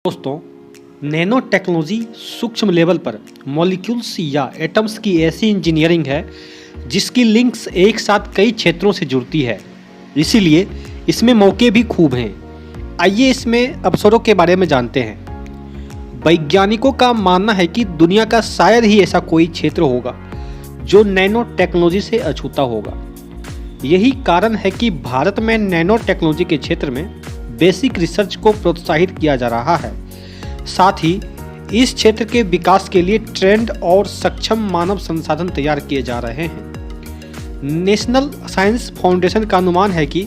दोस्तों, nano technology सूक्ष्म level पर मॉलिक्यूल्स या एटम्स की ऐसी इंजीनियरिंग है जिसकी लिंक्स एक साथ कई क्षेत्रों से जुड़ती है। इसीलिए इसमें मौके भी खूब हैं। आइए इसमें अवसरों के बारे में जानते हैं। वैज्ञानिकों का मानना है कि दुनिया का शायद ही ऐसा कोई क्षेत्र होगा जो नैनो टेक्नोलॉजी से अछूता होगा। यही कारण है कि भारत में नैनो टेक्नोलॉजी के क्षेत्र में बेसिक रिसर्च को प्रोत्साहित किया जा रहा है। साथ ही इस क्षेत्र के विकास के लिए ट्रेंड और सक्षम मानव संसाधन तैयार किए जा रहे हैं। नेशनल साइंस फाउंडेशन का अनुमान है कि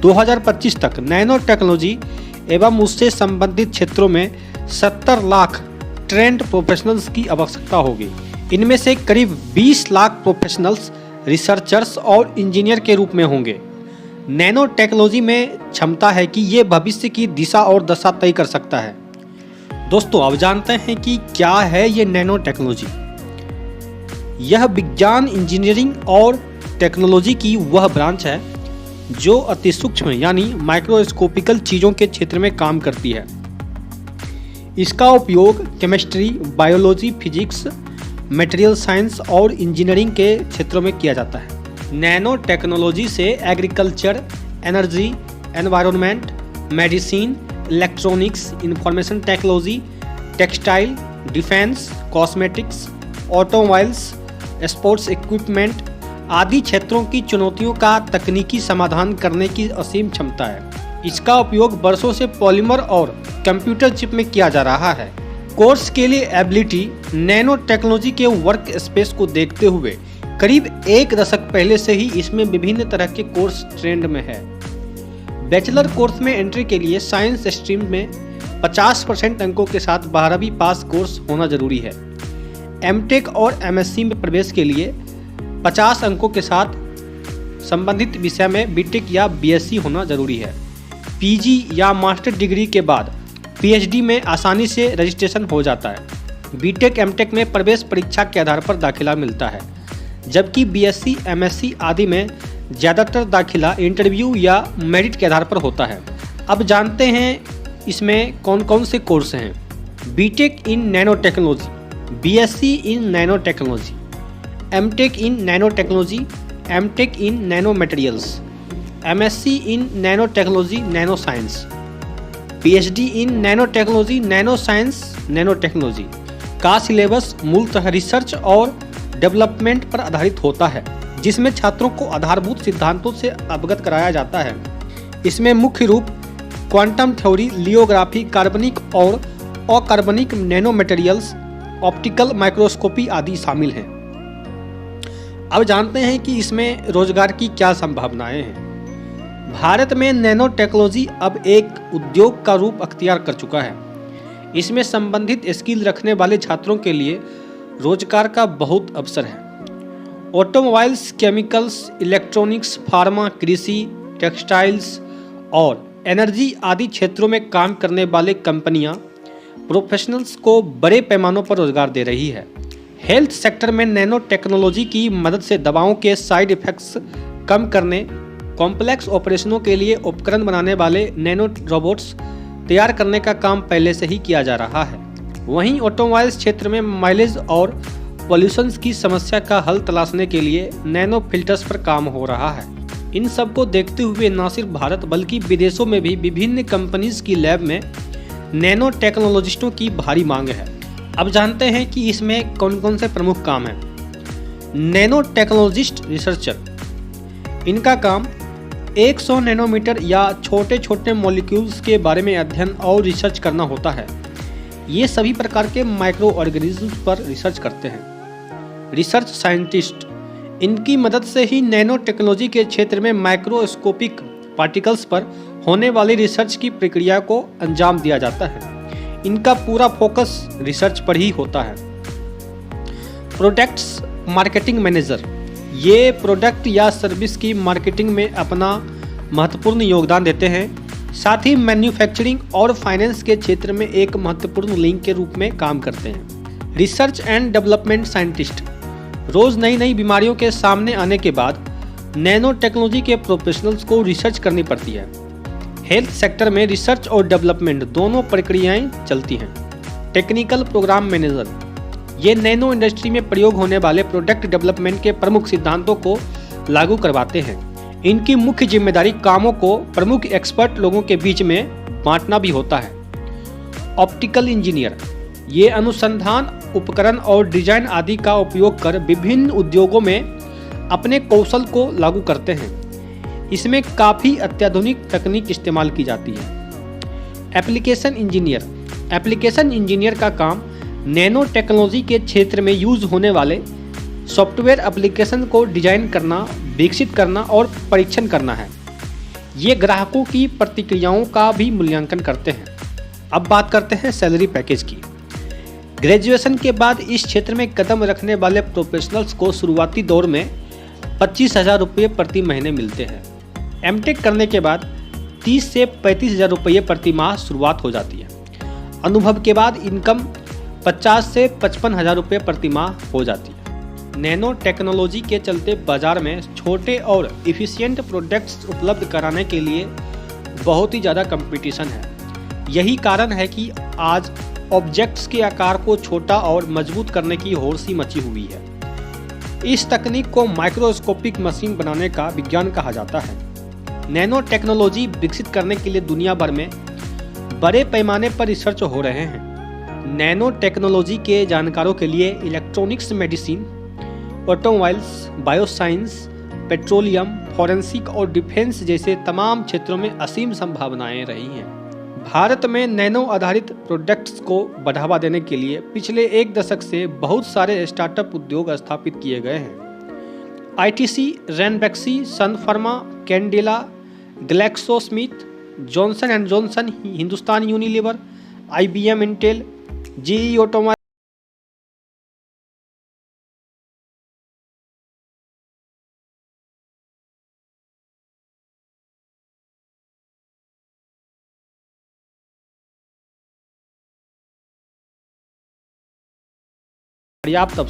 2025 तक नैनो टेक्नोलॉजी एवं उससे संबंधित क्षेत्रों में 70 लाख ट्रेंड प्रोफेशनल्स की आवश्यकता होगी। इनमें से करीब 20 लाख प्रोफेशनल्स रिसर्चर्स और इंजीनियर के रूप में होंगे। नैनो टेक्नोलॉजी में क्षमता है कि ये भविष्य की दिशा और दशा तय कर सकता है। दोस्तों, अब जानते हैं कि क्या है ये नैनो टेक्नोलॉजी। यह विज्ञान, इंजीनियरिंग और टेक्नोलॉजी की वह ब्रांच है जो अति सूक्ष्म यानी माइक्रोस्कोपिकल चीज़ों के क्षेत्र में काम करती है। इसका उपयोग chemistry, biology, physics, material science और इंजीनियरिंग के क्षेत्रों में किया जाता है। नैनो टेक्नोलॉजी से agriculture, energy, environment, medicine, electronics, information technology, textile, defence, cosmetics, automobiles, sports equipment आदि क्षेत्रों की चुनौतियों का तकनीकी समाधान करने की असीम क्षमता है। इसका उपयोग वर्षों से पॉलीमर और कंप्यूटर चिप में किया जा रहा है। कोर्स के लिए एबिलिटी नैनो टेक्नोलॉजी के वर्क स्पेस को देखते हुए करीब एक दशक पहले से ही इसमें विभिन्न तरह के कोर्स ट्रेंड में है। बैचलर कोर्स में एंट्री के लिए साइंस स्ट्रीम में 50% अंकों के साथ 12वीं पास कोर्स होना जरूरी है। एमटेक और एमएससी में प्रवेश के लिए 50 अंकों के साथ संबंधित विषय में बीटेक या बीएससी होना जरूरी है। पीजी या मास्टर डिग्री के बाद पीएचडी में आसानी से रजिस्ट्रेशन हो जाता है। बीटेक एमटेक में प्रवेश परीक्षा के आधार पर दाखिला मिलता है, जबकि बीएससी, एमएससी आदि में ज़्यादातर दाखिला इंटरव्यू या मेरिट के आधार पर होता है। अब जानते हैं इसमें कौन कौन से कोर्स हैं। B Tech in nanotechnology, B Sc in nanotechnology, M Tech in nanotechnology, M Tech in nanomaterials, M Sc in nanotechnology nanoscience, PhD in nanotechnology nanoscience nanotechnology का syllabus मूलतः research और development पर आधारित होता है, जिसमें छात्रों को आधारभूत सिद्धांतों से अवगत कराया जाता है। इसमें मुख्य रूप क्वांटम थ्योरी, लियोग्राफी, कार्बनिक और अकार्बनिक नैनो मटेरियल्स, ऑप्टिकल माइक्रोस्कोपी आदि शामिल हैं। अब जानते हैं कि इसमें रोजगार की क्या संभावनाएं हैं। भारत में नैनो टेक्नोलॉजी अब एक उद्योग का रूप अख्तियार कर चुका है। इसमें संबंधित स्किल रखने वाले छात्रों के लिए रोजगार का बहुत अवसर है। ऑटोमोबाइल्स, केमिकल्स, इलेक्ट्रॉनिक्स, फार्मा, कृषि, टेक्सटाइल्स और एनर्जी आदि क्षेत्रों में काम करने वाले कंपनियां प्रोफेशनल्स को बड़े पैमानों पर रोजगार दे रही है। हेल्थ सेक्टर में नैनो टेक्नोलॉजी की मदद से दवाओं के साइड इफेक्ट्स कम करने, कॉम्प्लेक्स ऑपरेशनों के लिए उपकरण बनाने वाले नैनो रोबोट्स तैयार करने का काम पहले से ही किया जा रहा है। वहीं ऑटोमोबाइल्स क्षेत्र में माइलेज और पॉल्यूशन की समस्या का हल तलाशने के लिए नैनो फिल्टर्स पर काम हो रहा है। इन सब को देखते हुए न सिर्फ भारत बल्कि विदेशों में भी विभिन्न कंपनीज की लैब में नैनो टेक्नोलॉजिस्टों की भारी मांग है। अब जानते हैं कि इसमें कौन कौन से प्रमुख काम हैं। नैनो टेक्नोलॉजिस्ट रिसर्चर, इनका काम 100 नैनोमीटर या छोटे छोटे मॉलिक्यूल्स के बारे में अध्ययन और रिसर्च करना होता है। ये सभी प्रकार के माइक्रो ऑर्गेनिज्म पर रिसर्च करते हैं। रिसर्च साइंटिस्ट, इनकी मदद से ही नैनो टेक्नोलॉजी के क्षेत्र में माइक्रोस्कोपिक पार्टिकल्स पर होने वाली रिसर्च की प्रक्रिया को अंजाम दिया जाता है। इनका पूरा फोकस रिसर्च पर ही होता है। प्रोडक्ट्स मार्केटिंग मैनेजर, ये प्रोडक्ट या सर्विस की मार्केटिंग में अपना महत्वपूर्ण योगदान देते हैं। साथ ही मैन्युफैक्चरिंग और फाइनेंस के क्षेत्र में एक महत्वपूर्ण लिंक के रूप में काम करते हैं। रिसर्च एंड डेवलपमेंट साइंटिस्ट, रोज नई नई बीमारियों के सामने आने के बाद नैनो टेक्नोलॉजी के प्रोफेशनल्स को रिसर्च करनी पड़ती है। हेल्थ सेक्टर में रिसर्च और डेवलपमेंट दोनों प्रक्रियाएं चलती हैं। टेक्निकल प्रोग्राम मैनेजर ये नैनो इंडस्ट्री में प्रयोग होने वाले प्रोडक्ट डेवलपमेंट के प्रमुख सिद्धांतों को लागू करवाते हैं। इनकी मुख्य जिम्मेदारी कामों को प्रमुख एक्सपर्ट लोगों के बीच में बांटना भी होता है। ऑप्टिकल इंजीनियर ये अनुसंधान, उपकरण और डिजाइन आदि का उपयोग कर विभिन्न उद्योगों में अपने कौशल को लागू करते हैं। इसमें काफ़ी अत्याधुनिक तकनीक इस्तेमाल की जाती है। एप्लीकेशन इंजीनियर का काम नैनो टेक्नोलॉजी के क्षेत्र में यूज होने वाले सॉफ्टवेयर एप्लीकेशन को डिजाइन करना, विकसित करना और परीक्षण करना है। ये ग्राहकों की प्रतिक्रियाओं का भी मूल्यांकन करते हैं। अब बात करते हैं सैलरी पैकेज की। ग्रेजुएशन के बाद इस क्षेत्र में कदम रखने वाले प्रोफेशनल्स को शुरुआती दौर में 25,000 रुपये प्रति महीने मिलते हैं। एमटेक करने के बाद 30 से 35,000 रुपये प्रति माह शुरुआत हो जाती है। अनुभव के बाद इनकम 50 से 55,000 रुपये प्रति माह हो जाती है। नैनो टेक्नोलॉजी के चलते बाजार में छोटे और इफ़िशियंट प्रोडक्ट्स उपलब्ध कराने के लिए बहुत ही ज़्यादा कंपटीशन है। यही कारण है कि आज ऑब्जेक्ट्स के आकार को छोटा और मजबूत करने की होड़ सी मची हुई है। इस तकनीक को माइक्रोस्कोपिक मशीन बनाने का विज्ञान कहा जाता है। नैनो टेक्नोलॉजी विकसित करने के लिए दुनिया भर में बड़े पैमाने पर रिसर्च हो रहे हैं। नैनो टेक्नोलॉजी के जानकारों के लिए electronics, medicine, automobiles, bioscience, petroleum, forensic और डिफेंस जैसे तमाम क्षेत्रों में असीम संभावनाएं रही हैं। भारत में नैनो आधारित प्रोडक्ट्स को बढ़ावा देने के लिए पिछले एक दशक से बहुत सारे स्टार्टअप उद्योग स्थापित किए गए हैं। ITC, Ranbaxy, Sun Pharma, Cadila, GlaxoSmith, Johnson and Johnson, Hindustan Unilever, IBM, Intel, GE automobile पर्याप्त